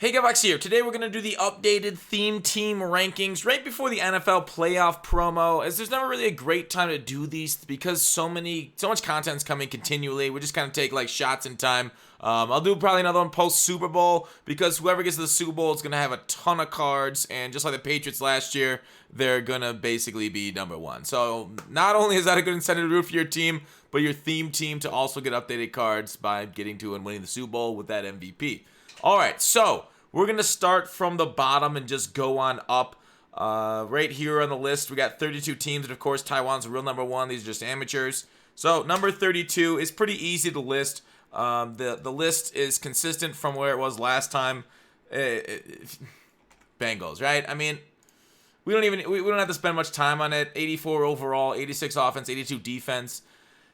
Hey guys, here. Today we're going to do the updated theme team rankings right before the NFL playoff promo, as there's never really a great time to do these because so much content's coming continually. We just kind of take like shots in time. I'll do probably another one post Super Bowl because whoever gets to the Super Bowl is going to have a ton of cards, and just like the Patriots last year, they're going to basically be number one. So not only is that a good incentive to root for your team, but your theme team to also get updated cards by getting to and winning the Super Bowl with that MVP. All right, so we're going to start from the bottom and just go on up. Right here on the list, we got 32 teams, and of course, Taiwan's the real number one. These are just amateurs. So, number 32 is pretty easy to list. The list is consistent from where it was last time. Bengals, right? I mean, we don't have to spend much time on it. 84 overall, 86 offense, 82 defense.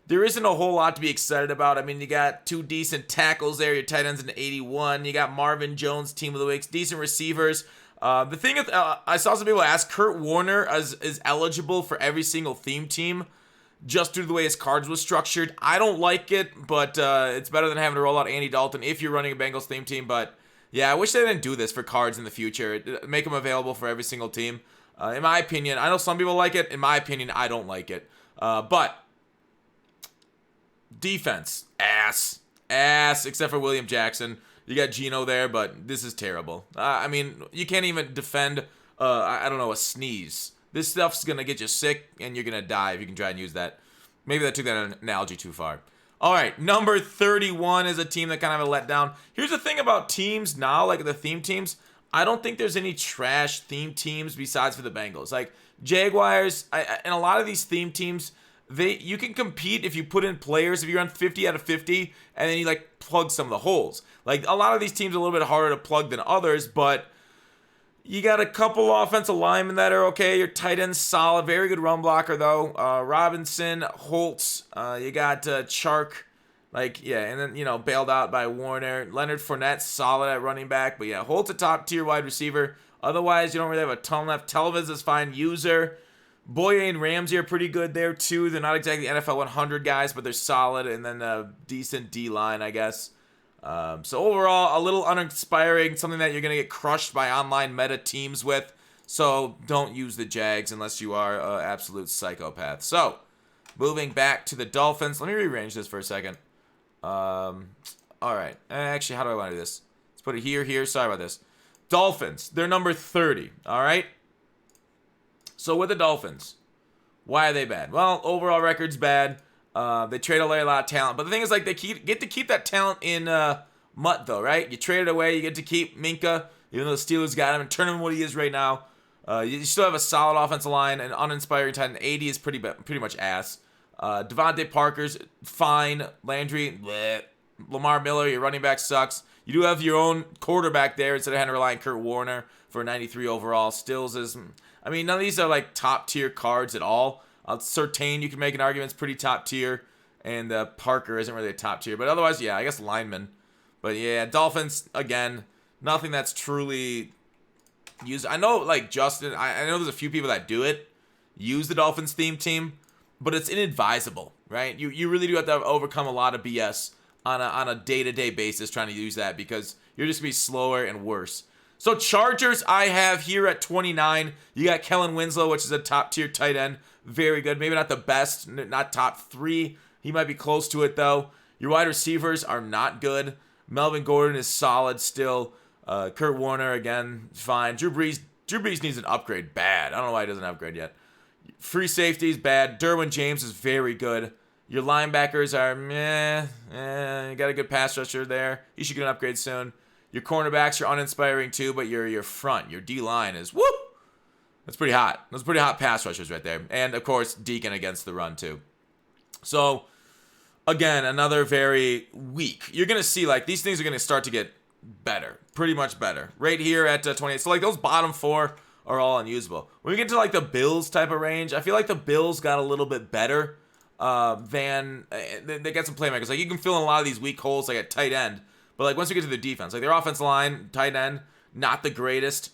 There isn't a whole lot to be excited about. I mean, you got two decent tackles there. Your tight end's in 81. You got Marvin Jones, team of the week. Decent receivers. The thing is, I saw some people ask, Kurt Warner is eligible for every single theme team just due to the way his cards was structured. I don't like it, but it's better than having to roll out Andy Dalton if you're running a Bengals theme team. But yeah, I wish they didn't do this for cards in the future. Make them available for every single team. In my opinion, I know some people like it. In my opinion, I don't like it. But defense, ass, except for William Jackson. You got Geno there, but this is terrible. I mean, you can't even defend, I don't know, a sneeze. This stuff's going to get you sick, and you're going to die if you can try and use that. Maybe I took that analogy too far. All right, number 31 is a team that kind of a letdown. Here's the thing about teams now, like the theme teams. I don't think there's any trash theme teams besides for the Bengals. Like, Jaguars, and a lot of these theme teams, you can compete if you put in players, if you run 50 out of 50, and then you like plug some of the holes. Like a lot of these teams are a little bit harder to plug than others, but you got a couple offensive linemen that are okay. Your tight end's solid, very good run blocker though. Robinson, Holtz, you got Chark, and then bailed out by Warner. Leonard Fournette, solid at running back, but yeah, Holt's a top tier wide receiver. Otherwise, you don't really have a ton left. Telviz is fine. User. Boye and Ramsey are pretty good there, too. They're not exactly NFL 100 guys, but they're solid. And then a decent D-line, I guess. So overall, a little uninspiring. Something that you're going to get crushed by online meta teams with. So don't use the Jags unless you are an absolute psychopath. So, moving back to the Dolphins. Let me rearrange this for a second. All right. Actually, how do I want to do this? Let's put it here. Sorry about this. Dolphins. They're number 30. All right. So with the Dolphins, why are they bad? Well, overall record's bad. They trade away a lot of talent. But the thing is, like, they get to keep that talent in Mutt, though, right? You trade it away. You get to keep Minka, even though the Steelers got him, and turn him what he is right now. You still have a solid offensive line, and uninspiring tight end. 80 is pretty much ass. Devontae Parker's fine. Landry, bleh. Lamar Miller, your running back sucks. You do have your own quarterback there instead of having to rely on Kurt Warner for 93 overall. Stills is... I mean, none of these are like top tier cards at all. Surtain, you can make an argument, it's pretty top tier. And Parker isn't really a top tier. But otherwise, yeah, I guess lineman. But yeah, Dolphins, again, nothing that's truly used. I know, like, Justin, I know there's a few people that do it, use the Dolphins theme team, but it's inadvisable, right? You really do have to overcome a lot of BS on a day-to-day basis trying to use that because you're just going to be slower and worse. So Chargers I have here at 29. You got Kellen Winslow, which is a top-tier tight end. Very good. Maybe not the best, not top 3. He might be close to it, though. Your wide receivers are not good. Melvin Gordon is solid still. Kurt Warner, again, fine. Drew Brees needs an upgrade bad. I don't know why he doesn't upgrade yet. Free safeties, bad. Derwin James is very good. Your linebackers are meh. You got a good pass rusher there. He should get an upgrade soon. Your cornerbacks are uninspiring too, but your front, your D-line is, whoop! That's pretty hot. Those pretty hot pass rushers right there. And, of course, Deacon against the run too. So, again, another very weak. You're going to see, like, these things are going to start to get better. Pretty much better. Right here at 28. So, like, those bottom 4 are all unusable. When we get to, like, the Bills type of range, I feel like the Bills got a little bit better than... They got some playmakers. Like, you can fill in a lot of these weak holes, like at tight end. But, like, once we get to the defense, like, their offensive line, tight end, not the greatest.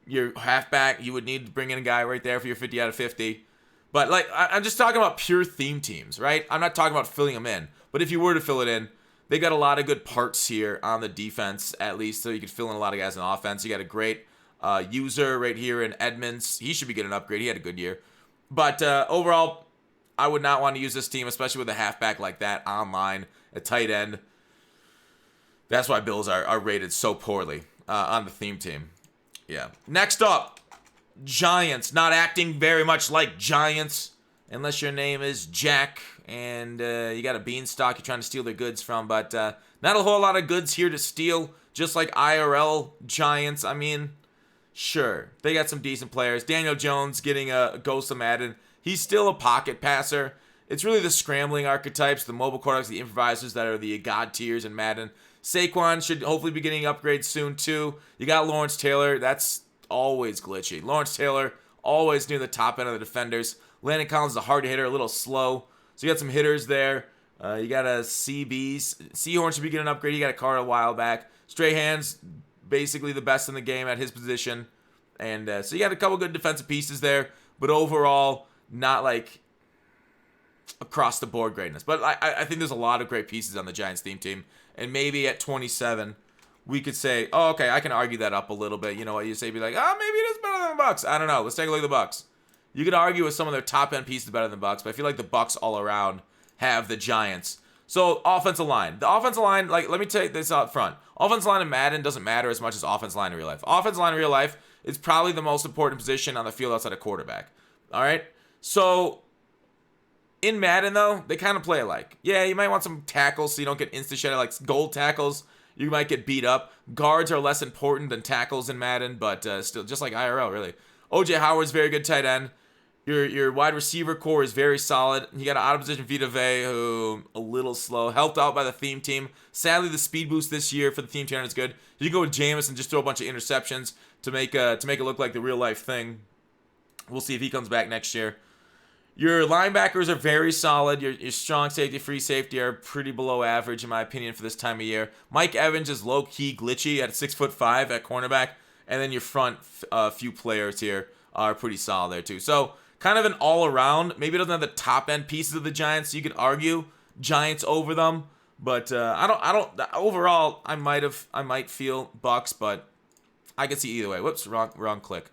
Your halfback, you would need to bring in a guy right there for your 50 out of 50. But, like, I'm just talking about pure theme teams, right? I'm not talking about filling them in. But if you were to fill it in, they got a lot of good parts here on the defense, at least, so you can fill in a lot of guys on offense. You got a great user right here in Edmonds. He should be getting an upgrade. He had a good year. But overall, I would not want to use this team, especially with a halfback like that online, a tight end. That's why Bills are rated so poorly on the theme team. Yeah. Next up, Giants. Not acting very much like Giants, unless your name is Jack and you got a beanstalk you're trying to steal their goods from. But not a whole lot of goods here to steal, just like IRL Giants. I mean, sure, they got some decent players. Daniel Jones getting a ghost of Madden. He's still a pocket passer. It's really the scrambling archetypes, the mobile quarterbacks, the improvisers that are the god tiers in Madden. Saquon should hopefully be getting upgrades soon too. You got Lawrence Taylor. That's always glitchy. Lawrence Taylor, always near the top end of the defenders. Landon Collins is a hard hitter, a little slow. So you got some hitters there. You got a CBs. Seahorn should be getting an upgrade. You got a card a while back. Strahan's basically the best in the game at his position. And so you got a couple good defensive pieces there. But overall, not like across the board greatness. But I think there's a lot of great pieces on the Giants theme team. And maybe at 27, we could say, oh, okay, I can argue that up a little bit. You know what you say? Be like, oh, maybe it is better than the Bucs. I don't know. Let's take a look at the Bucs. You could argue with some of their top-end pieces better than the Bucs, but I feel like the Bucs all around have the Giants. So, offensive line. The offensive line, like, let me take this out front. Offensive line in Madden doesn't matter as much as offensive line in real life. Offensive line in real life is probably the most important position on the field outside of quarterback. All right? So, in Madden, though, they kind of play alike. Yeah, you might want some tackles so you don't get insta-shedded, like gold tackles. You might get beat up. Guards are less important than tackles in Madden, but still, just like IRL, really. O.J. Howard's very good tight end. Your wide receiver core is very solid. You got an out-of-position Vita Vea, who a little slow, helped out by the theme team. Sadly, the speed boost this year for the theme team is good. You can go with Jameis and just throw a bunch of interceptions to make it look like the real-life thing. We'll see if he comes back next year. Your linebackers are very solid. Your strong safety, free safety are pretty below average, in my opinion, for this time of year. Mike Evans is low-key glitchy at 6'5" at cornerback. And then your front few players here are pretty solid there, too. So, kind of an all-around. Maybe it doesn't have the top-end pieces of the Giants. So you could argue Giants over them. But I don't. Overall, I might feel Bucks, but I can see either way. Whoops, wrong click.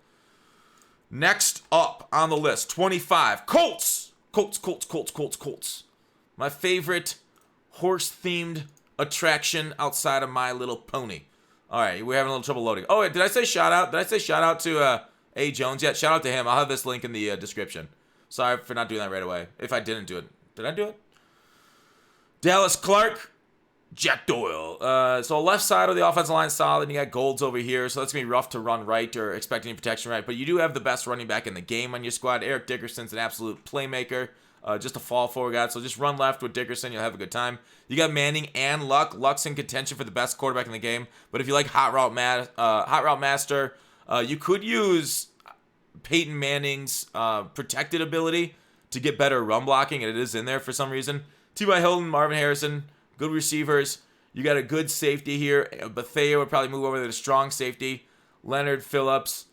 Next up on the list, 25, Colts. Colts. My favorite horse-themed attraction outside of My Little Pony. All right, we're having a little trouble loading. Oh, wait, did I say shout out? Did I say shout out to A. Jones yet? Shout out to him. I'll have this link in the description. Sorry for not doing that right away. If I didn't do it. Did I do it? Dallas Clark. Jack Doyle. So left side of the offensive line solid. You got Golds over here, so that's going to be rough to run right or expect any protection right. But you do have the best running back in the game on your squad. Eric Dickerson's an absolute playmaker. Just a fall forward guy. So just run left with Dickerson. You'll have a good time. You got Manning and Luck. Luck's in contention for the best quarterback in the game. But if you like Hot Route Master, you could use Peyton Manning's protected ability to get better run blocking, and it is in there for some reason. T.Y. Hilton, Marvin Harrison, good receivers. You got a good safety here. Bethea would probably move over to the strong safety. Leonard Phillips.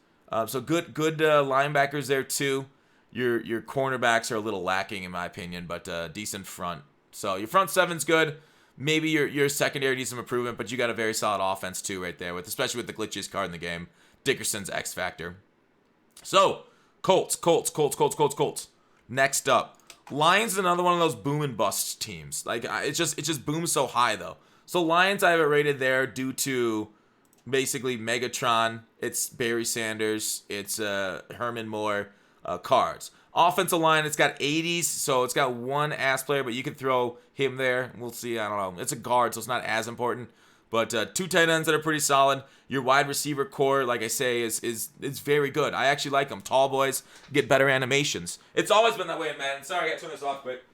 So good linebackers there too. Your cornerbacks are a little lacking in my opinion, but decent front. So your front seven's good. Maybe your secondary needs some improvement, but you got a very solid offense too right there, especially with the glitchiest card in the game, Dickerson's X Factor. So Colts. Next up, Lions is another one of those boom and bust teams. Like it just booms so high though. So Lions, I have it rated there due to basically Megatron. It's Barry Sanders. It's Herman Moore. Cards. Offensive line, it's got 80s, so it's got one ass player, but you can throw him there. We'll see. I don't know. It's a guard, so it's not as important. But two tight ends that are pretty solid. Your wide receiver core, like I say, is very good. I actually like them. Tall boys get better animations. It's always been that way in Madden. Sorry, I got to turn this off quick.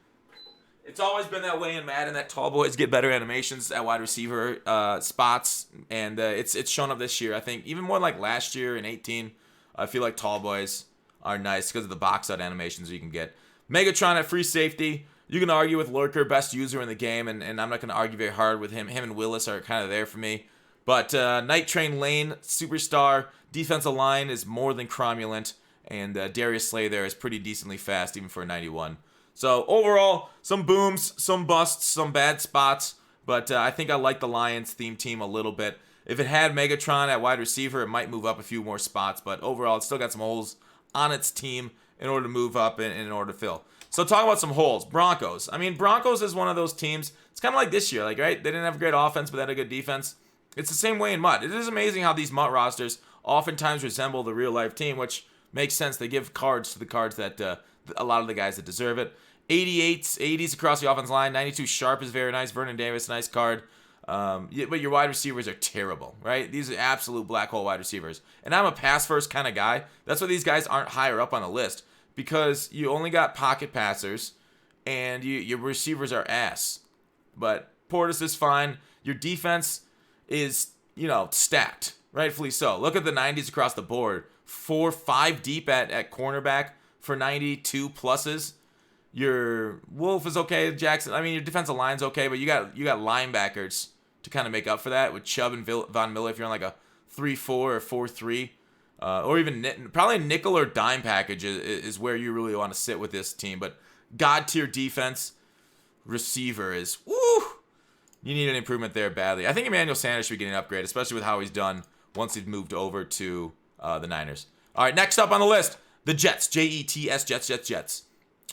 It's always been that way in Madden that tall boys get better animations at wide receiver spots, and it's shown up this year. I think even more like last year in 18. I feel like tall boys are nice because of the box out animations you can get. Megatron at free safety. You can argue with Lurker, best user in the game, and I'm not going to argue very hard with him. Him and Willis are kind of there for me. But Night Train Lane, superstar. Defensive line is more than cromulent, and Darius Slay there is pretty decently fast, even for a 91. So overall, some booms, some busts, some bad spots. But I think I like the Lions theme team a little bit. If it had Megatron at wide receiver, it might move up a few more spots. But overall, it's still got some holes on its team in order to move up and in order to fill. So talk about some holes. Broncos. I mean, Broncos is one of those teams. It's kind of like this year, like, right? They didn't have a great offense, but they had a good defense. It's the same way in MUT. It is amazing how these MUT rosters oftentimes resemble the real-life team, which makes sense. They give cards to the cards that a lot of the guys that deserve it. 88s, 80s across the offense line. 92 Sharp is very nice. Vernon Davis, nice card. But your wide receivers are terrible, right? These are absolute black hole wide receivers. And I'm a pass-first kind of guy. That's why these guys aren't higher up on the list, because you only got pocket passers, and your receivers are ass. But Portis is fine. Your defense is, stacked. Rightfully so. Look at the 90s across the board. 4-5 deep at cornerback for 92 pluses. Your Wolf is okay. Jackson. I mean, your defensive line's okay, but you got linebackers to kind of make up for that with Chubb and Von Miller if you're on like a 3-4 or 4-3. Or even probably nickel or dime package is where you really want to sit with this team. But God tier defense, receiver is, woo! You need an improvement there badly. I think Emmanuel Sanders should get an upgrade, especially with how he's done once he's moved over to the Niners. All right, next up on the list, the Jets. Jets, Jets.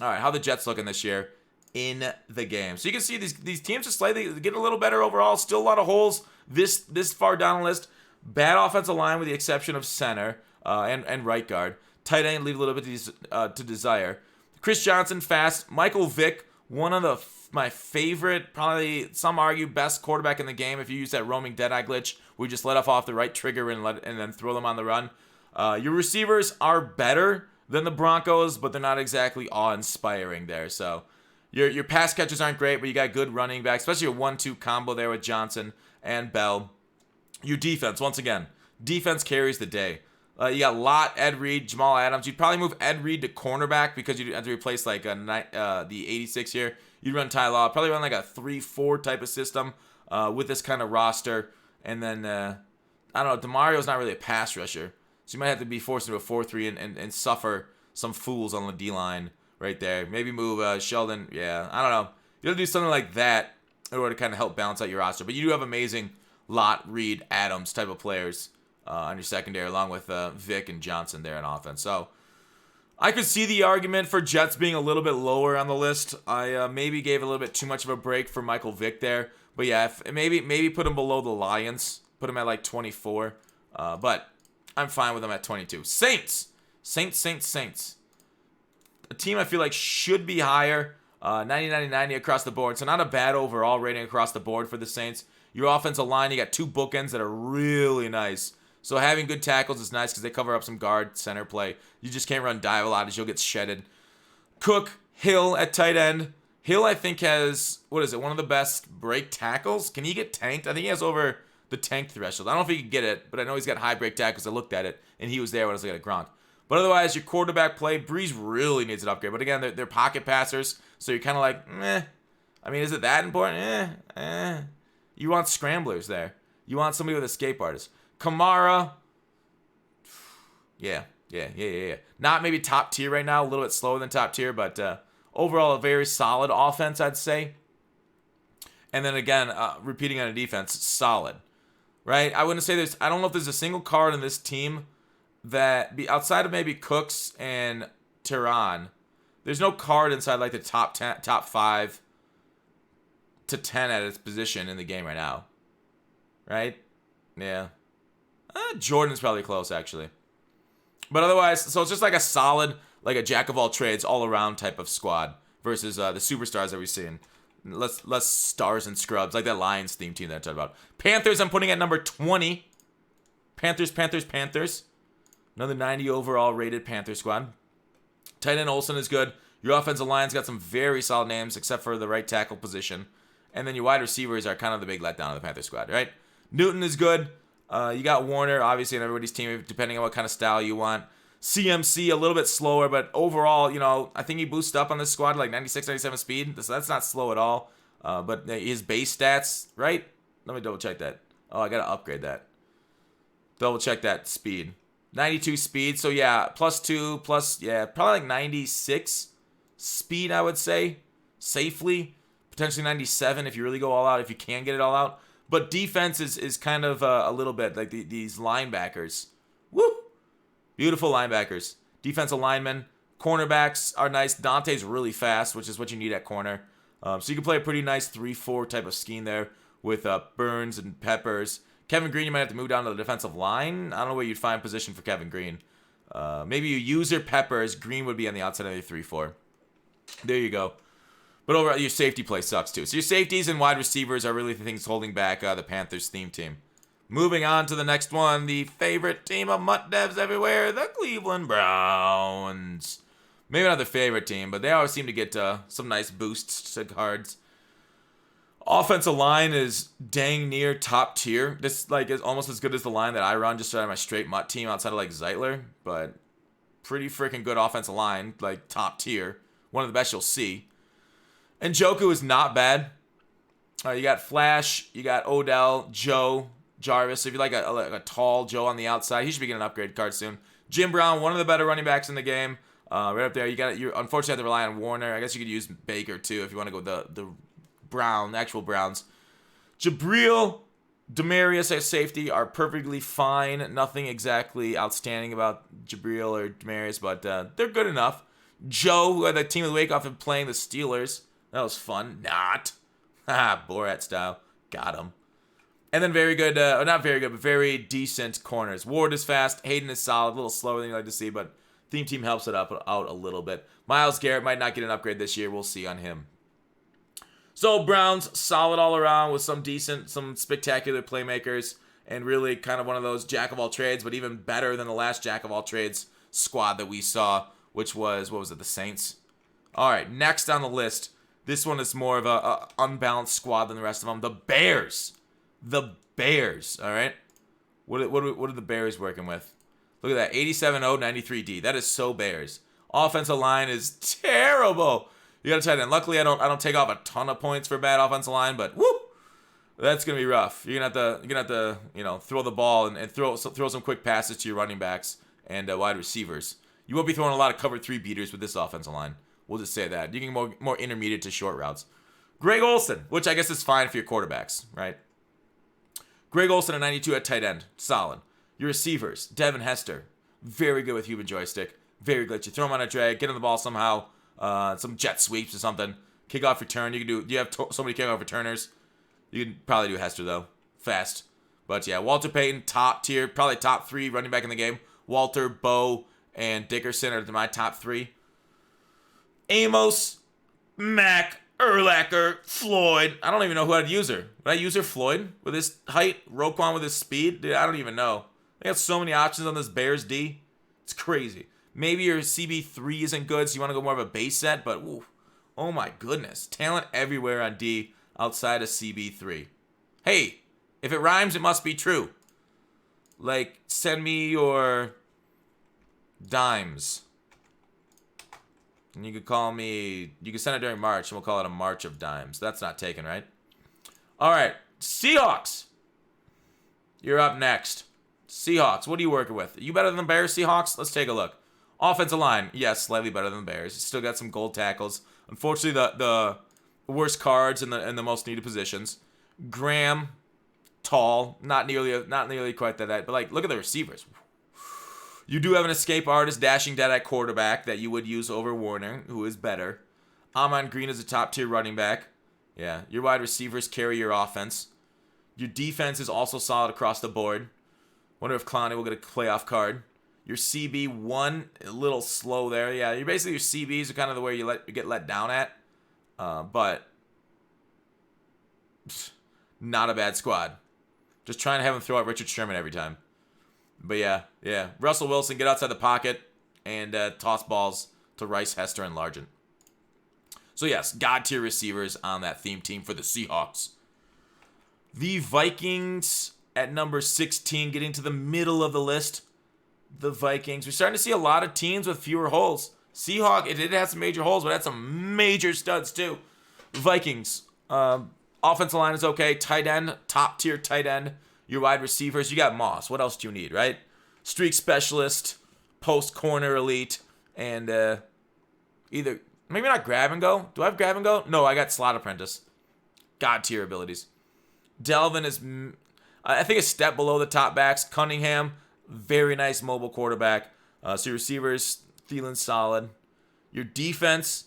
All right, how the Jets looking this year in the game? So you can see these teams are slightly getting a little better overall. Still a lot of holes this far down the list. Bad offensive line with the exception of center and right guard. Tight end leave a little bit to desire. Chris Johnson, fast. Michael Vick, one of my favorite, probably some argue best quarterback in the game if you use that roaming dead-eye glitch. We just let off the right trigger and then throw them on the run. Your receivers are better than the Broncos, but they're not exactly awe-inspiring there. So your pass catchers aren't great, but you got good running backs, especially a 1-2 combo there with Johnson and Bell. Your defense, once again, defense carries the day. You got Lott, Ed Reed, Jamal Adams. You'd probably move Ed Reed to cornerback because you'd have to replace like the 86 here. You'd run Ty Law, probably run like a 3-4 type of system with this kind of roster. And then, I don't know, DeMario's not really a pass rusher. So you might have to be forced into a 4-3 and suffer some fools on the D-line right there. Maybe move Sheldon. Yeah, I don't know. You have to do something like that in order to kind of help balance out your roster. But you do have amazing Lott, Reed, Adams type of players on your secondary, along with Vick and Johnson there on offense. So I could see the argument for Jets being a little bit lower on the list. I maybe gave a little bit too much of a break for Michael Vick there. But yeah, maybe put him below the Lions. Put him at like 24. But I'm fine with him at 22. Saints. A team I feel like should be higher. 90 across the board. So not a bad overall rating across the board for the Saints. Your offensive line, you got two bookends that are really nice. So having good tackles is nice because they cover up some guard center play. You just can't run dive a lot as you'll get shedded. Cook, Hill at tight end. Hill, I think, has, one of the best break tackles? Can he get tanked? I think he has over the tank threshold. I don't know if he can get it, but I know he's got high break tackles. I looked at it, and he was there when I was looking at Gronk. But otherwise, your quarterback play, Breeze really needs an upgrade. But again, they're pocket passers, so you're kind of like, meh. I mean, is it that important? You want scramblers there. You want somebody with escape artists. Kamara, yeah. Not maybe top tier right now, a little bit slower than top tier, but overall a very solid offense, I'd say. And then again, repeating on a defense, solid, right? I wouldn't say I don't know if there's a single card in this team that, outside of maybe Cooks and Tehran, there's no card inside like the top 5 to 10 at its position in the game right now, right? Yeah. Jordan's probably close, actually. But otherwise, so it's just like a solid, like a jack of all trades, all around type of squad versus the superstars that we've seen. Less stars and scrubs, like that Lions theme team that I talked about. Panthers, I'm putting at number 20. Panthers. Another 90 overall rated Panther squad. Tight end Olsen is good. Your offensive line's got some very solid names, except for the right tackle position. And then your wide receivers are kind of the big letdown of the Panther squad, right? Newton is good. You got Warner, obviously, on everybody's team, depending on what kind of style you want. CMC, a little bit slower, but overall, I think he boosted up on this squad like 96, 97 speed. So that's not slow at all. But his base stats, right? Let me double check that. Oh, I got to upgrade that. Double check that speed. 92 speed, so yeah, +2, probably like 96 speed, I would say, safely. potentially 97 if you really go all out, if you can get it all out. But defense is kind of a little bit like these linebackers. Woo! Beautiful linebackers. Defensive linemen. Cornerbacks are nice. Dante's really fast, which is what you need at corner. So you can play a pretty nice 3-4 type of scheme there with Burns and Peppers. Kevin Green, you might have to move down to the defensive line. I don't know where you'd find position for Kevin Green. Maybe you use your Peppers. Green would be on the outside of the 3-4. There you go. But overall, your safety play sucks too. So your safeties and wide receivers are really the things holding back the Panthers theme team. Moving on to the next one, the favorite team of mutt devs everywhere, the Cleveland Browns. Maybe not their favorite team, but they always seem to get some nice boosts to cards. Offensive line is dang near top tier. This is almost as good as the line that I run just out of my straight mutt team outside of Zeitler, but pretty freaking good offensive line, top tier. One of the best you'll see. And Njoku is not bad. You got Flash, you got Odell, Joe, Jarvis. So if you like a tall Joe on the outside, he should be getting an upgrade card soon. Jim Brown, one of the better running backs in the game. Right up there. You unfortunately have to rely on Warner. I guess you could use Baker too if you want to go the actual Browns. Jabril, Demarius at safety are perfectly fine. Nothing exactly outstanding about Jabril or Demarius, but they're good enough. Joe, who had the team of the week off of playing the Steelers. That was fun. Not. Borat style. Got him. And then very good, not very good, but very decent corners. Ward is fast. Hayden is solid. A little slower than you like to see, but theme team helps it out a little bit. Myles Garrett might not get an upgrade this year. We'll see on him. So Browns, solid all around with some spectacular playmakers, and really kind of one of those jack of all trades, but even better than the last jack of all trades squad that we saw, which was, the Saints? All right, next on the list. This one is more of a unbalanced squad than the rest of them. The Bears. All right? What are the Bears working with? Look at that, 87-0, 93D. That is so Bears. Offensive line is terrible. You got to tight end. Luckily, I don't take off a ton of points for bad offensive line, but whoo, that's gonna be rough. You're gonna have to throw the ball and throw some quick passes to your running backs and wide receivers. You won't be throwing a lot of cover 3 beaters with this offensive line. We'll just say that. You can get more intermediate to short routes. Greg Olsen, which I guess is fine for your quarterbacks, right? Greg Olsen at 92 at tight end, solid. Your receivers, Devin Hester, very good with human joystick, very good. You throw him on a drag, get him the ball somehow, some jet sweeps or something. Kickoff return, you have so many kickoff returners. You can probably do Hester though, fast. But yeah, Walter Payton, top tier, probably top 3 running back in the game. Walter, Bo, and Dickerson are my top 3. Amos, Mack, Urlacher, Floyd. I don't even know who I'd use her. Would I use her Floyd with his height? Roquan with his speed? Dude, I don't even know. They got so many options on this Bears D. It's crazy. Maybe your CB3 isn't good, so you want to go more of a base set, but ooh, oh my goodness. Talent everywhere on D outside of CB3. Hey, if it rhymes, it must be true. Send me your dimes. And you could send it during March, and we'll call it a March of Dimes. That's not taken, right? All right, Seahawks. You're up next. Seahawks, what are you working with? Are you better than the Bears, Seahawks? Let's take a look. Offensive line, yes, slightly better than the Bears. Still got some gold tackles. Unfortunately, the worst cards in the most needed positions. Graham, tall, not nearly quite that, but look at the receivers. You do have an escape artist dashing dead at quarterback that you would use over Warner, who is better. Amon Green is a top-tier running back. Yeah, your wide receivers carry your offense. Your defense is also solid across the board. Wonder if Clowney will get a playoff card. Your CB1, a little slow there. Yeah, your CBs are kind of the way you get let down at. But not a bad squad. Just trying to have him throw out Richard Sherman every time. But yeah. Russell Wilson, get outside the pocket and toss balls to Rice, Hester, and Largent. So yes, God-tier receivers on that theme team for the Seahawks. The Vikings at number 16, getting to the middle of the list. The Vikings. We're starting to see a lot of teams with fewer holes. Seahawks, it did have some major holes, but it had some major studs too. Vikings. Offensive line is okay. Tight end, top-tier tight end. Your wide receivers, you got Moss. What else do you need, right? Streak specialist, post corner elite, and maybe not grab and go. Do I have grab and go? No, I got slot apprentice. God tier abilities. Delvin is, I think, a step below the top backs. Cunningham, very nice mobile quarterback. So your receivers, Thielen's solid. Your defense,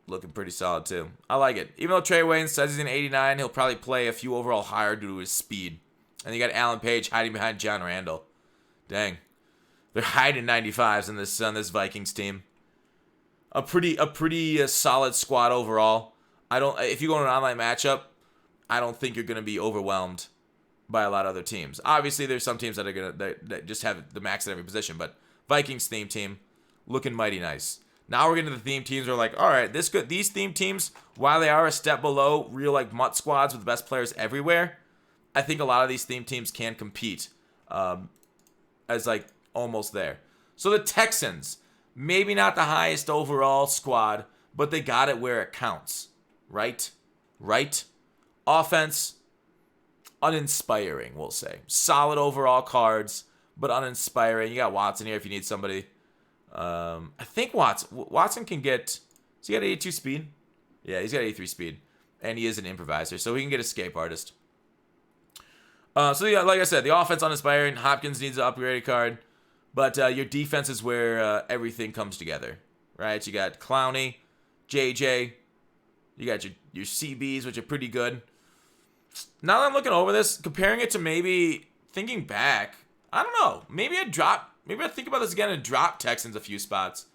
looking pretty solid too. I like it. Even though Trey Wayne says he's an 89, he'll probably play a few overall higher due to his speed. And you got Alan Page hiding behind John Randall. Dang. They're hiding 95s on this Vikings team. A pretty solid squad overall. If you go in an online matchup, I don't think you're gonna be overwhelmed by a lot of other teams. Obviously, there's some teams that just have the max at every position, but Vikings theme team looking mighty nice. Now we're getting to the theme teams. We're like, all right, these theme teams, while they are a step below real like mutt squads with the best players everywhere, I think a lot of these theme teams can compete as like almost there. So the Texans, maybe not the highest overall squad, but they got it where it counts. Right? Offense, uninspiring, we'll say. Solid overall cards, but uninspiring. You got Watson here if you need somebody. I think Watson can get... Does he got 82 speed? Yeah, he's got 83 speed. And he is an improviser, so he can get escape artist. So yeah, like I said, the offense uninspiring. Hopkins needs an upgraded card. But your defense is where everything comes together. Right? You got Clowney, JJ. You got your CBs, which are pretty good. Now that I'm looking over this, comparing it to maybe thinking back, I don't know. Maybe I think about this again and drop Texans a few spots.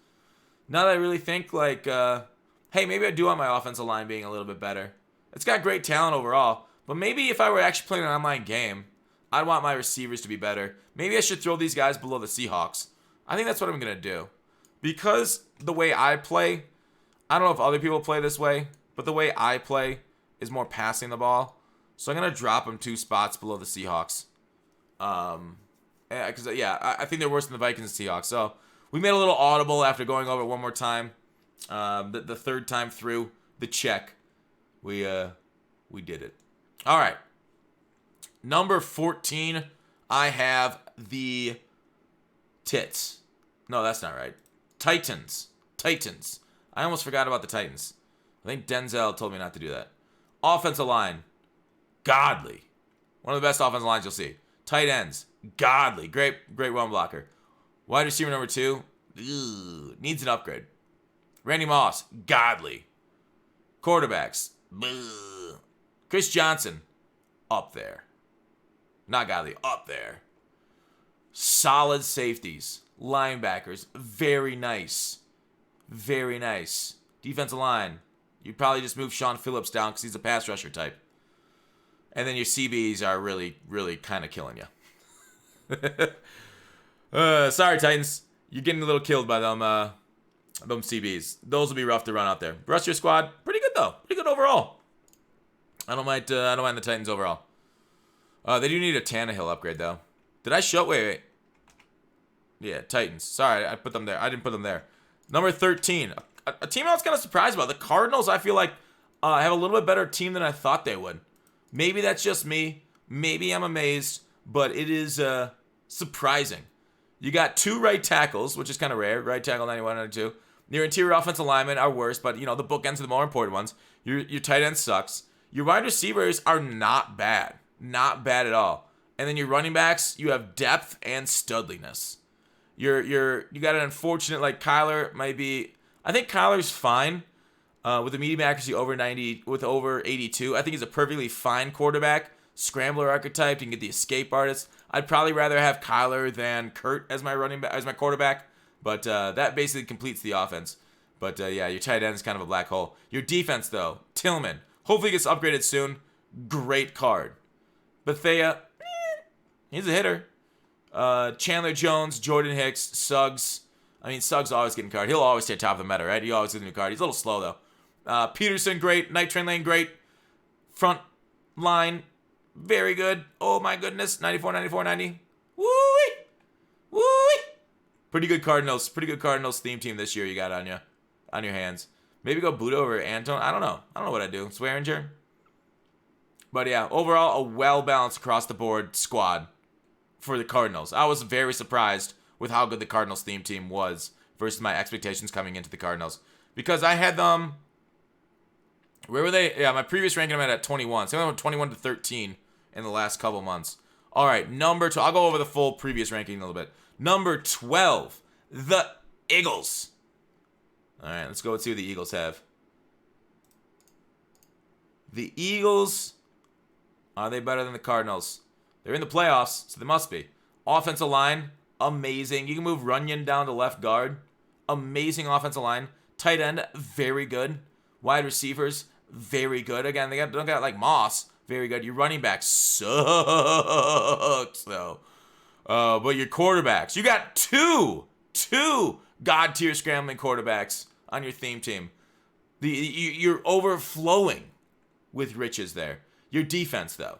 Now that I really think, like, hey, maybe I do want my offensive line being a little bit better. It's got great talent overall, but maybe if I were actually playing an online game, I'd want my receivers to be better. Maybe I should throw these guys below the Seahawks. I think that's what I'm going to do. Because the way I play, I don't know if other people play this way, but the way I play is more passing the ball. So I'm going to drop them 2 spots below the Seahawks. Because, I think they're worse than the Vikings and Seahawks. So we made a little audible after going over it one more time. The third time through the check, we did it. All right. Number 14, I have the Tits. No, that's not right. Titans. I almost forgot about the Titans. I think Denzel told me not to do that. Offensive line, godly. One of the best offensive lines you'll see. Tight ends, godly. Great run blocker. Wide receiver number 2, needs an upgrade. Randy Moss, godly. Quarterbacks, Chris Johnson, up there. Not godly, up there. Solid safeties. Linebackers, very nice. Defensive line, you'd probably just move Sean Phillips down because he's a pass rusher type. And then your CBs are really, really kind of killing you. Sorry, Titans. You're getting a little killed by them CBs. Those will be rough to run out there. The rest of your squad, pretty good though. Pretty good overall. I don't mind the Titans overall. They do need a Tannehill upgrade though. Did I show? Wait. Yeah, Titans. Sorry, I put them there. I didn't put them there. Number 13. A team I was kind of surprised about. The Cardinals, I feel like, have a little bit better team than I thought they would. Maybe that's just me. Maybe I'm amazed. But it is surprising. You got 2 right tackles, which is kind of rare. Right tackle 91, 92. Your interior offensive linemen are worse, but, the bookends are the more important ones. Your tight end sucks. Your wide receivers are not bad. Not bad at all. And then your running backs, you have depth and studliness. You got an unfortunate, like, Kyler might be... I think Kyler's fine with a medium accuracy over 90, with over 82. I think he's a perfectly fine quarterback. Scrambler archetype. You can get the escape artist. I'd probably rather have Kyler than Kurt as my quarterback. But that basically completes the offense. But your tight end is kind of a black hole. Your defense, though, Tillman. Hopefully gets upgraded soon. Great card. Bethea, he's a hitter. Chandler Jones, Jordan Hicks, Suggs. I mean, Suggs always getting card. He'll always stay top of the meta, right? He always gets a new card. He's a little slow, though. Peterson, great. Night Train Lane, great. Front line, very good. Oh, my goodness. 94, 94, 90. Woo-wee. Woo-wee. Pretty good Cardinals theme team this year you got on your hands. Maybe go Budo over Anton. I don't know what I'd do. Swearinger. But yeah, overall, a well-balanced across-the-board squad for the Cardinals. I was very surprised with how good the Cardinals theme team was versus my expectations coming into the Cardinals. Because I had them... Where were they? Yeah, my previous ranking I'm at 21. So I went 21 to 13 in the last couple months. All right, number 2. I'll go over the full previous ranking a little bit. Number 12, the Eagles. All right, let's go and see what the Eagles have. The Eagles, are they better than the Cardinals? They're in the playoffs, so they must be. Offensive line, amazing. You can move Runyon down to left guard. Amazing offensive line. Tight end, very good. Wide receivers, very good. Again, they don't got like Moss, very good. Your running back sucks, though. But your quarterbacks, you got two God-tier scrambling quarterbacks on your theme team. You're overflowing with riches there. Your defense, though.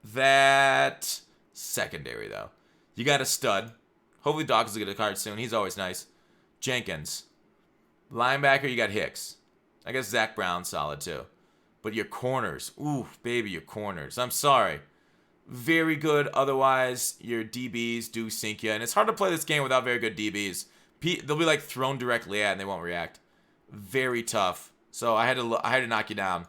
That secondary, though. You got a stud. Hopefully Dawkins will get a card soon. He's always nice. Jenkins. Linebacker, you got Hicks. I guess Zach Brown's solid, too. But your corners. Ooh, baby, your corners. I'm sorry. Very good. Otherwise, your DBs do sink you. And it's hard to play this game without very good DBs. They'll be like thrown directly at and they won't react. Very tough. So I had to knock you down,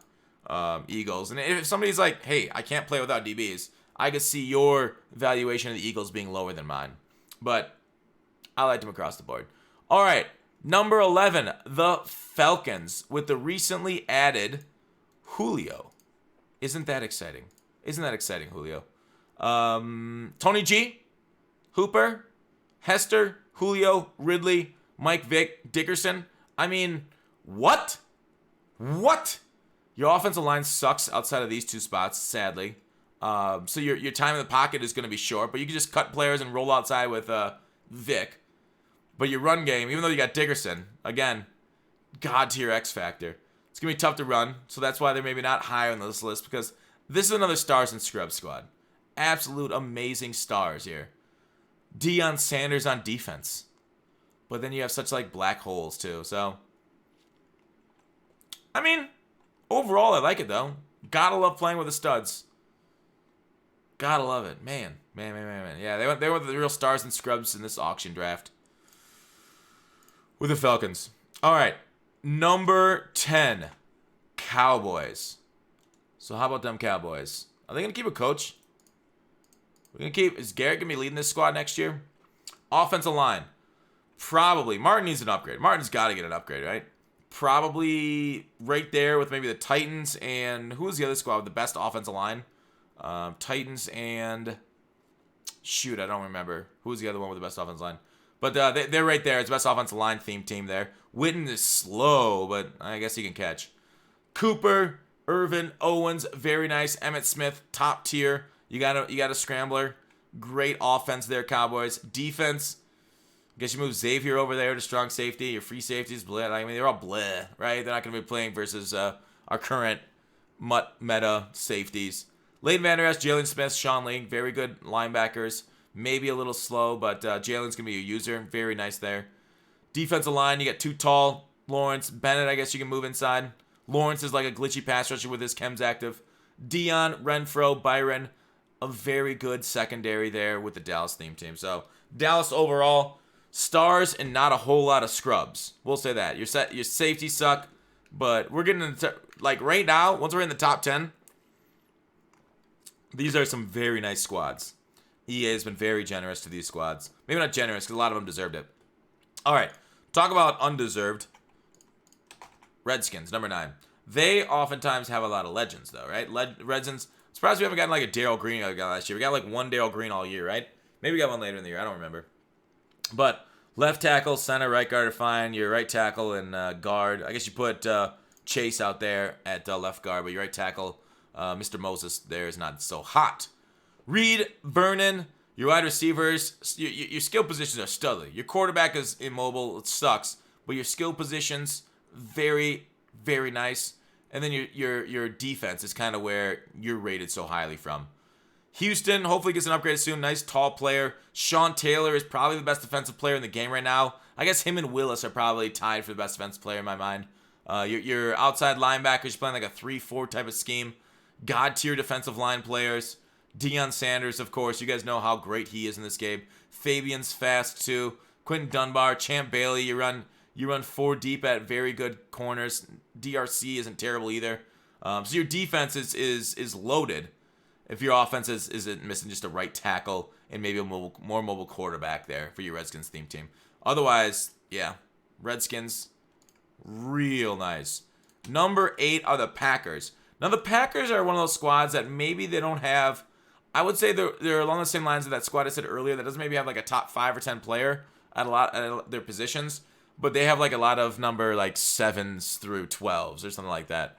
Eagles. And if somebody's like, hey, I can't play without DBs, I could see your valuation of the Eagles being lower than mine. But I liked them across the board. All right. Number 11, the Falcons with the recently added Julio. Isn't that exciting? Isn't that exciting, Julio? Tony G, Hooper, Hester, Julio, Ridley, Mike Vick, Dickerson. I mean, what? What? Your offensive line sucks outside of these two spots, sadly. So your time in the pocket is going to be short, but you can just cut players and roll outside with Vick. But your run game, even though you got Dickerson, again, God-tier X factor. It's going to be tough to run, so that's why they're maybe not high on this list, because this is another Stars and Scrubs squad. Absolute amazing stars here. Deion Sanders on defense. But then you have such, like, black holes, too, so. I mean, overall, I like it, though. Gotta love playing with the studs. Gotta love it. Man. Yeah, they were the real Stars and Scrubs in this auction draft. With the Falcons. All right. Number 10. Cowboys. So how about them Cowboys? Are they going to keep a coach? Is Garrett going to be leading this squad next year? Offensive line. Probably. Martin needs an upgrade. Martin's got to get an upgrade, right? Probably right there with maybe the Titans and who's the other squad with the best offensive line? Titans and shoot, I don't remember. Who's the other one with the best offensive line? But they're right there. It's the best offensive line theme team there. Witten is slow, but I guess he can catch. Cooper, Irvin, Owens, very nice. Emmitt Smith, top tier. You got a scrambler. Great offense there, Cowboys. Defense, I guess you move Xavier over there to strong safety. Your free safeties, bleh. I mean, they're all bleh, right? They're not going to be playing versus our current meta safeties. Leighton Vander Esch, Jalen Smith, Sean Lee, very good linebackers. Maybe a little slow, but Jalen's going to be a user. Very nice there. Defensive line, you got too tall. Lawrence. Bennett, I guess you can move inside. Lawrence is like a glitchy pass rusher with his chems active. Dion, Renfro, Byron. A very good secondary there with the Dallas theme team. So, Dallas overall, stars and not a whole lot of scrubs. We'll say that. Your safety suck, but we're getting into, like right now, once we're in the top 10, these are some very nice squads. EA has been very generous to these squads. Maybe not generous, because a lot of them deserved it. All right. Talk about undeserved. Redskins, number 9. They oftentimes have a lot of legends, though, right? Redskins. Surprised we haven't gotten like a Darryl Green like we got last year. We got like one Darryl Green all year, right? Maybe we got one later in the year. I don't remember. But left tackle, center, right guard are fine. Your right tackle and guard. I guess you put Chase out there at left guard, but your right tackle, Mr. Moses, there is not so hot. Reed, Vernon, your wide receivers, your skill positions are studly. Your quarterback is immobile. It sucks. But your skill positions, very, very nice. And then your defense is kind of where you're rated so highly from. Houston, hopefully gets an upgrade soon. Nice, tall player. Sean Taylor is probably the best defensive player in the game right now. I guess him and Willis are probably tied for the best defensive player in my mind. Your outside linebackers playing like a 3-4 type of scheme. God-tier defensive line players. Deion Sanders, of course. You guys know how great he is in this game. Fabian's fast, too. Quentin Dunbar, Champ Bailey. You run 4 deep at very good corners. DRC isn't terrible either. So your defense is loaded. If your offense isn't missing just a right tackle and maybe a more mobile quarterback there for your Redskins theme team. Otherwise, yeah, Redskins, real nice. Number 8 are the Packers. Now the Packers are one of those squads that maybe they don't have. I would say they're along the same lines of that squad I said earlier that doesn't maybe have like a top 5 or 10 player at their positions, but they have like a lot of number like 7s through 12s or something like that.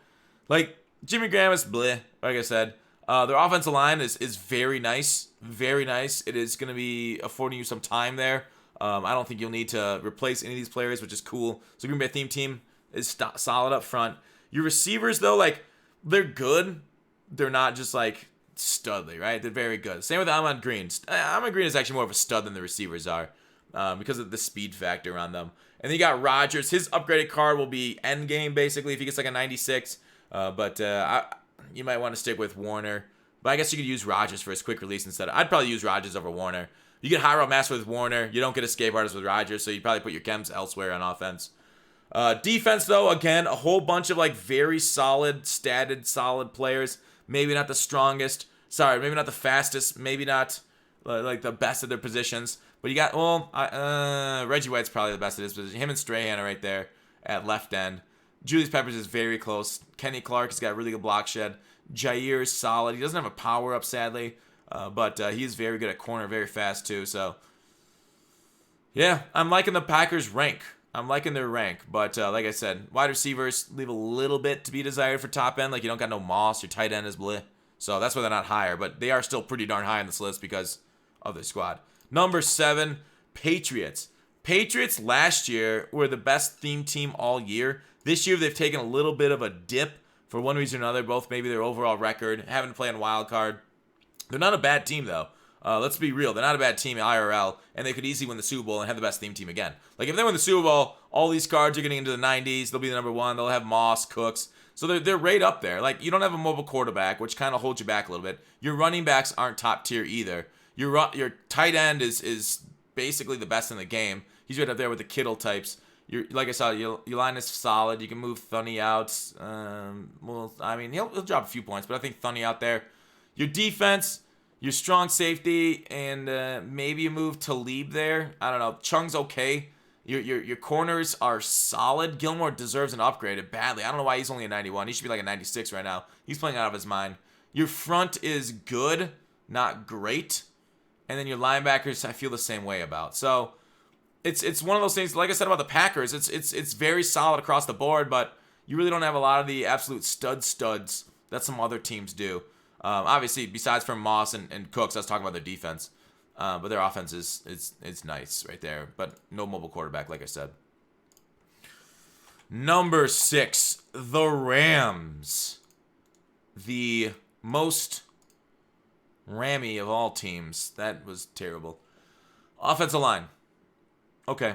Like Jimmy Graham is bleh, like I said. Their offensive line is very nice. Very nice. It is going to be affording you some time there. I don't think you'll need to replace any of these players, which is cool. So Green Bay theme team is solid up front. Your receivers, though, like, they're good. They're not just, like, studly, right? They're very good. Same with Ahman Green. Ahman Green is actually more of a stud than the receivers are because of the speed factor on them. And then you got Rodgers. His upgraded card will be endgame, basically, if he gets, like, a 96. You might want to stick with Warner. But I guess you could use Rodgers for his quick release instead. I'd probably use Rodgers over Warner. You get high route master with Warner. You don't get escape artist with Rodgers, so you probably put your chems elsewhere on offense. Defense, though, again, a whole bunch of like very solid, solid players. Maybe not the strongest. Sorry, maybe not the fastest. Maybe not like the best at their positions. But you got, Reggie White's probably the best at his position. Him and Strahan are right there at left end. Julius Peppers is very close. Kenny Clark has got really good block shed. Jair is solid. He doesn't have a power up, sadly. But he is very good at corner, very fast too. So, yeah, I'm liking the Packers' rank. I'm liking their rank. But like I said, wide receivers leave a little bit to be desired for top end. Like you don't got no Moss. Your tight end is bleh. So that's why they're not higher. But they are still pretty darn high on this list because of their squad. Number 7, Patriots. Patriots last year were the best theme team all year. This year they've taken a little bit of a dip for one reason or another. Both maybe their overall record, having to play on wild card. They're not a bad team, though. Let's be real. They're not a bad team IRL, and they could easily win the Super Bowl and have the best theme team again. Like, if they win the Super Bowl, all these cards are getting into the 90s. They'll be the number 1. They'll have Moss, Cooks. So they're right up there. Like, you don't have a mobile quarterback, which kind of holds you back a little bit. Your running backs aren't top tier either. Your tight end is basically the best in the game. He's right up there with the Kittle types. Like I saw, your line is solid. You can move Thunny out. He'll drop a few points, but I think Thunny out there. Your defense, your strong safety, and maybe you move Talib there. I don't know. Chung's okay. Your corners are solid. Gilmore deserves an upgrade badly. I don't know why he's only a 91. He should be like a 96 right now. He's playing out of his mind. Your front is good, not great. And then your linebackers, I feel the same way about. So it's one of those things, like I said about the Packers, it's very solid across the board, but you really don't have a lot of the absolute studs that some other teams do. Obviously, besides from Moss and Cooks, I was talking about their defense. But their offense is nice right there. But no mobile quarterback, like I said. Number 6, the Rams. The most Rammy of all teams. That was terrible. Offensive line. Okay.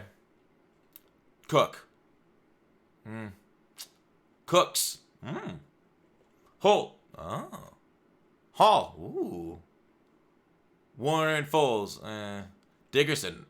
Cook. Cooks. Holt. Oh. Hall. Ooh. Warner and Foles. Dickerson.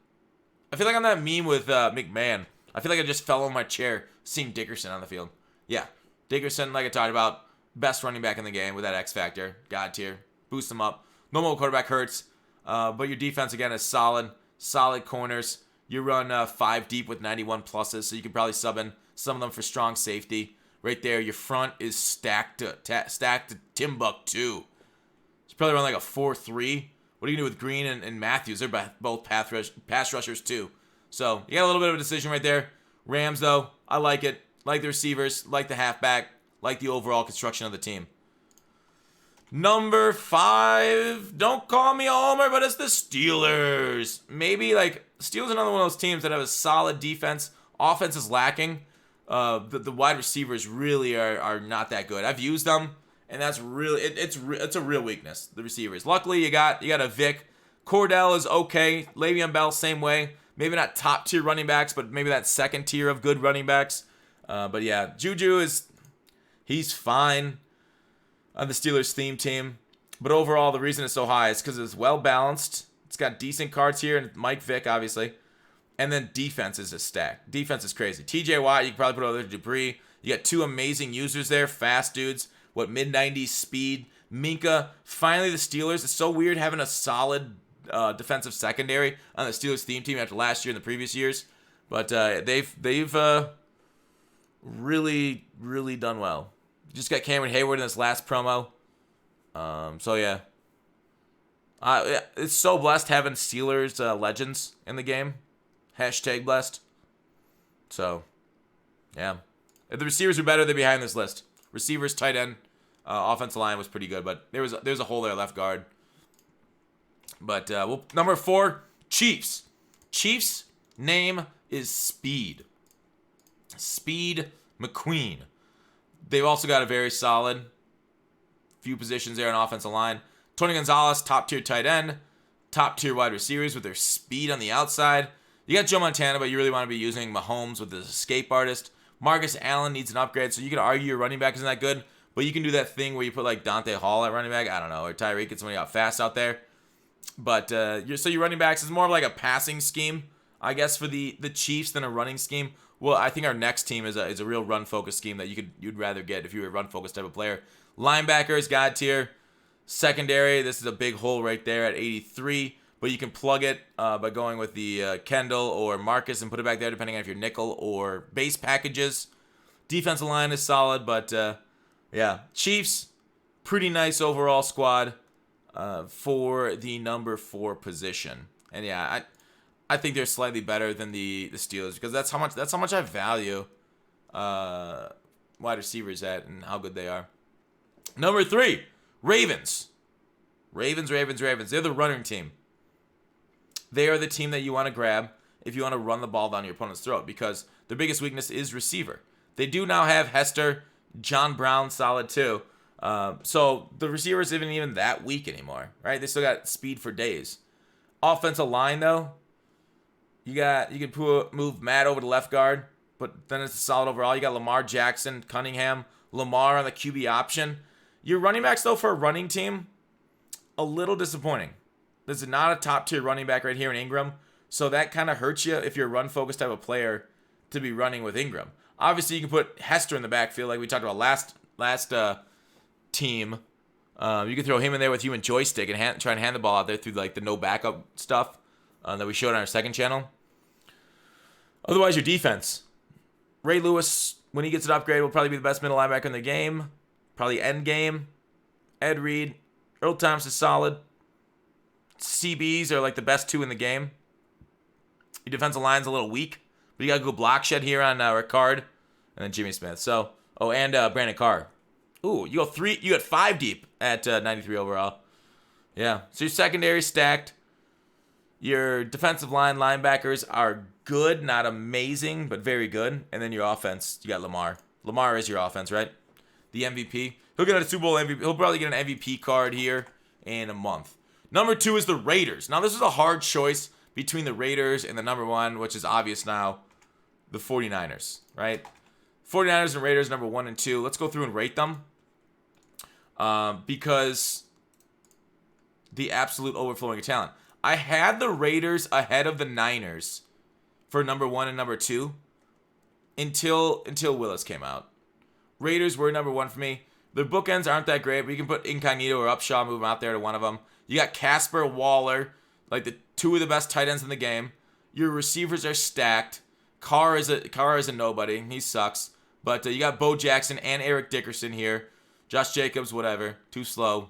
I feel like I'm that meme with McMahon. I feel like I just fell on my chair seeing Dickerson on the field. Yeah. Dickerson, like I talked about, best running back in the game with that X factor. God tier. Boost him up. No mobile quarterback hurts. But your defense, again, is solid. Solid corners. You run 5 deep with 91 pluses, so you can probably sub in some of them for strong safety. Right there, your front is stacked to Timbuktu. You probably run like a 4-3. What are you going to do with Green and Matthews? They're both pass rushers too. So you got a little bit of a decision right there. Rams, though, I like it. Like the receivers, like the halfback, like the overall construction of the team. Number 5, don't call me a homer, but it's the Steelers. Maybe like Steelers are another one of those teams that have a solid defense. Offense is lacking. The wide receivers really are not that good. I've used them, and that's really it's a real weakness. The receivers. Luckily, you got a Vic. Cordell is okay. Le'Veon Bell, same way. Maybe not top tier running backs, but maybe that second tier of good running backs. But yeah, Juju he's fine on the Steelers theme team. But overall, the reason it's so high is because it's well balanced. It's got decent cards here, and Mike Vick, obviously. And then defense is a stack. Defense is crazy. TJ Watt, you can probably put over Dupree. You got 2 amazing users there, fast dudes. Mid-90s speed. Minka. Finally, the Steelers. It's so weird having a solid defensive secondary on the Steelers theme team after last year and the previous years. But they've really, really done well. Just got Cameron Hayward in this last promo. So, yeah. It's so blessed having Steelers legends in the game. Hashtag blessed. So, yeah. If the receivers are better, they're behind this list. Receivers, tight end, offensive line was pretty good, but there's a hole there, left guard. But number 4, Chiefs. Chiefs' name is Speed. Speed McQueen. They've also got a very solid few positions there on offensive line. Tony Gonzalez, top-tier tight end. Top-tier wide receivers with their speed on the outside. You got Joe Montana, but you really want to be using Mahomes with his escape artist. Marcus Allen needs an upgrade, so you can argue your running back isn't that good, but you can do that thing where you put like Dante Hall at running back. I don't know, or Tyreek gets somebody out fast out there. But your running backs is more of like a passing scheme, I guess, for the Chiefs than a running scheme. Well, I think our next team is a real run-focused scheme that you'd rather get if you were a run-focused type of player. Linebackers, God tier. Secondary, this is a big hole right there at 83. But you can plug it by going with the Kendall or Marcus and put it back there depending on if you're nickel or base packages. Defensive line is solid, but yeah. Chiefs, pretty nice overall squad for the number 4 position. And yeah, I think they're slightly better than the Steelers because that's how much I value wide receivers at and how good they are. Number 3, Ravens. Ravens. They're the running team. They are the team that you want to grab if you want to run the ball down your opponent's throat because their biggest weakness is receiver. They do now have Hester, John Brown, solid too. So the receivers isn't even that weak anymore, right? They still got speed for days. Offensive line though, you can move Matt over to left guard, but then it's a solid overall. You got Lamar Jackson, Cunningham, Lamar on the QB option. Your running backs though for a running team, a little disappointing. This is not a top-tier running back right here in Ingram, so that kind of hurts you if you're a run-focused type of player to be running with Ingram. Obviously, you can put Hester in the backfield like we talked about last team. You can throw him in there with you and Joystick and try and hand the ball out there through like the no backup stuff that we showed on our second channel. Otherwise, your defense. Ray Lewis, when he gets an upgrade, will probably be the best middle linebacker in the game. Probably end game. Ed Reed. Earl Thomas is solid. CBs are like the best 2 in the game. Your defensive line's a little weak, but you got a good block shed here on Ricard, and then Jimmy Smith. So, and Brandon Carr. Ooh, you got 5 deep at 93 overall. Yeah, so your secondary stacked. Your defensive line linebackers are good, not amazing, but very good. And then your offense, you got Lamar. Lamar is your offense, right? The MVP. He'll get a Super Bowl MVP. He'll probably get an MVP card here in a month. Number 2 is the Raiders. Now, this is a hard choice between the Raiders and the number 1, which is obvious now, the 49ers, right? 49ers and Raiders, number 1 and 2. Let's go through and rate them because the absolute overflowing of talent. I had the Raiders ahead of the Niners for number 1 and number 2 until Willis came out. Raiders were number 1 for me. Their bookends aren't that great, but you can put Incognito or Upshaw, move them out there to one of them. You got Casper, Waller, like the 2 of the best tight ends in the game. Your receivers are stacked. Carr is a nobody. He sucks. But you got Bo Jackson and Eric Dickerson here. Josh Jacobs, whatever. Too slow.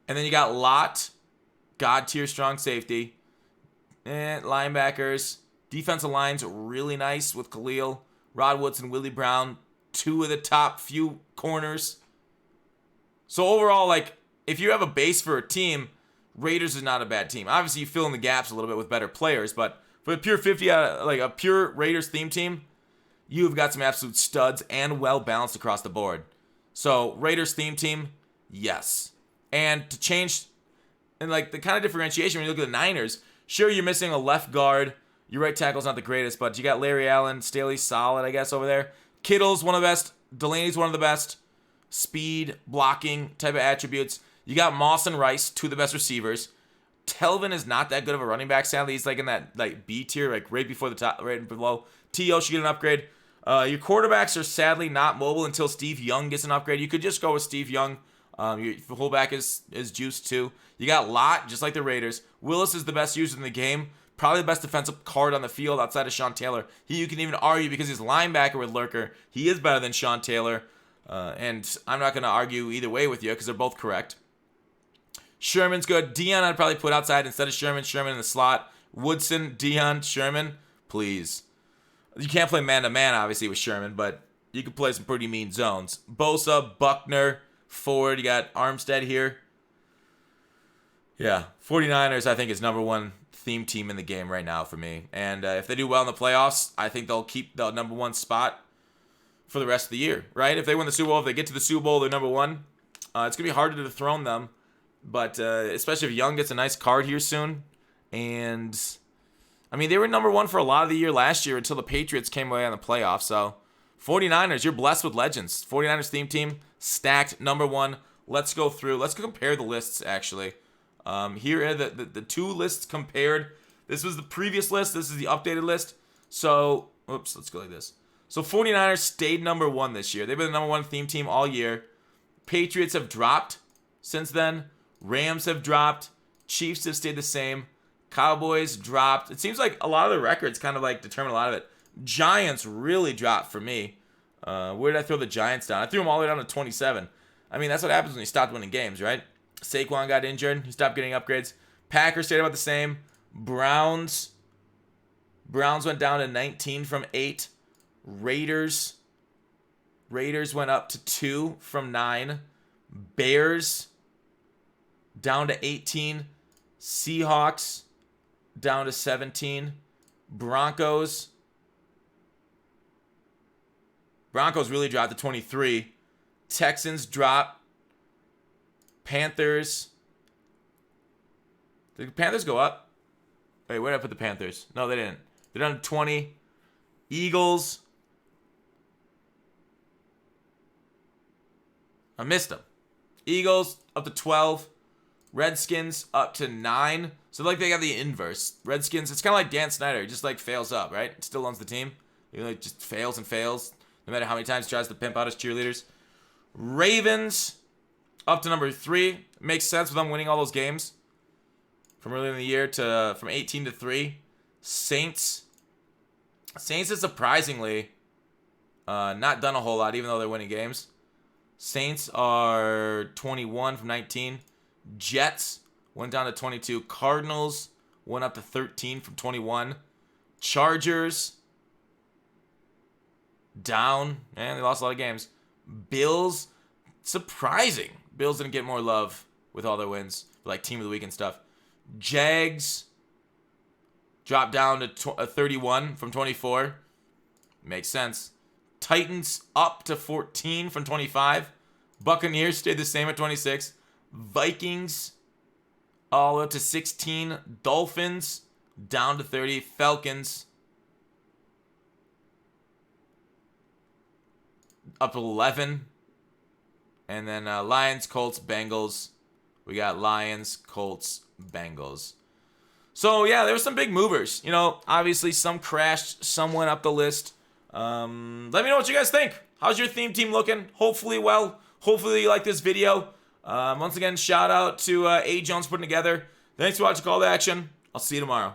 And then you got Lott, God tier strong safety. And linebackers. Defensive line's really nice with Khalil, Rod Woodson, Willie Brown. 2 of the top few corners. So overall, like, if you have a base for a team, Raiders is not a bad team. Obviously, you fill in the gaps a little bit with better players, but for a pure 50, like a pure Raiders theme team, you've got some absolute studs and well balanced across the board. So Raiders theme team, yes. And to change, and like the kind of differentiation when you look at the Niners, sure you're missing a left guard. Your right tackle's not the greatest, but you got Larry Allen, Staley's solid, I guess, over there. Kittle's one of the best. Delaney's one of the best. Speed, blocking type of attributes. You got Moss and Rice, 2 of the best receivers. Telvin is not that good of a running back. Sadly, he's like in that like B tier, like right before the top, right below. T.O. should get an upgrade. Your quarterbacks are sadly not mobile until Steve Young gets an upgrade. You could just go with Steve Young. Your fullback is juiced too. You got Lott, just like the Raiders. Willis is the best user in the game. Probably the best defensive card on the field outside of Sean Taylor. You can even argue because he's linebacker with Lurker. He is better than Sean Taylor. And I'm not going to argue either way with you because they're both correct. Sherman's good. Dion I'd probably put outside instead of Sherman. Sherman in the slot. Woodson, Dion, Sherman. Please. You can't play man-to-man, obviously, with Sherman, but you can play some pretty mean zones. Bosa, Buckner, Ford. You got Armstead here. Yeah, 49ers, I think, is number one theme team in the game right now for me. And if they do well in the playoffs, I think they'll keep the number one spot for the rest of the year, right? If they win the Super Bowl, if they get to the Super Bowl, they're number one. It's going to be harder to dethrone them, but especially if Young gets a nice card here soon. And, I mean, they were number one for a lot of the year last year until the Patriots came away on the playoffs. So, 49ers, you're blessed with legends. 49ers theme team, stacked, number one. Let's go through. Let's compare the lists, actually. Here are the two lists compared. This was the previous list. This is the updated list. So, let's go like this. So, 49ers stayed number one this year. They've been the number one theme team all year. Patriots have dropped since then. Rams have dropped. Chiefs have stayed the same. Cowboys dropped. It seems like a lot of the records kind of like determine a lot of it. Giants really dropped for me. Where did I throw the Giants down? I threw them all the way down to 27. I mean, that's what happens when you stop winning games, right? Saquon got injured. He stopped getting upgrades. Packers stayed about the same. Browns went down to 19 from 8. Raiders went up to 2 from 9. Bears down to 18. Seahawks down to 17. Broncos really dropped to 23. Texans dropped. Panthers. Did the Panthers go up? Wait, where did I put the Panthers? No, they didn't. They're down to 20. Eagles. I missed them. Eagles up to 12. Redskins up to 9. So like they got the inverse. Redskins, it's kind of like Dan Snyder. He just like fails up, right? Still owns the team. He like just fails and fails. No matter how many times he tries to pimp out his cheerleaders. Ravens up to number 3. Makes sense with them winning all those games from earlier in the year from 18 to 3. Saints is surprisingly not done a whole lot, even though they're winning games. Saints are 21 from 19. Jets went down to 22. Cardinals went up to 13 from 21. Chargers down, and they lost a lot of games. Bills, surprising. Bills didn't get more love with all their wins, like team of the week and stuff. Jags dropped down to 31 from 24. Makes sense. Titans up to 14 from 25. Buccaneers stayed the same at 26. Vikings all up to 16. Dolphins down to 30. Falcons up to 11. And then Lions, Colts, Bengals. We got Lions, Colts, Bengals. So, yeah, there were some big movers. You know, obviously some crashed, some went up the list. Let me know what you guys think. How's your theme team looking? Hopefully well. Hopefully you like this video. Once again, shout out to A. Jones putting together. Thanks for watching Call to Action. I'll see you tomorrow.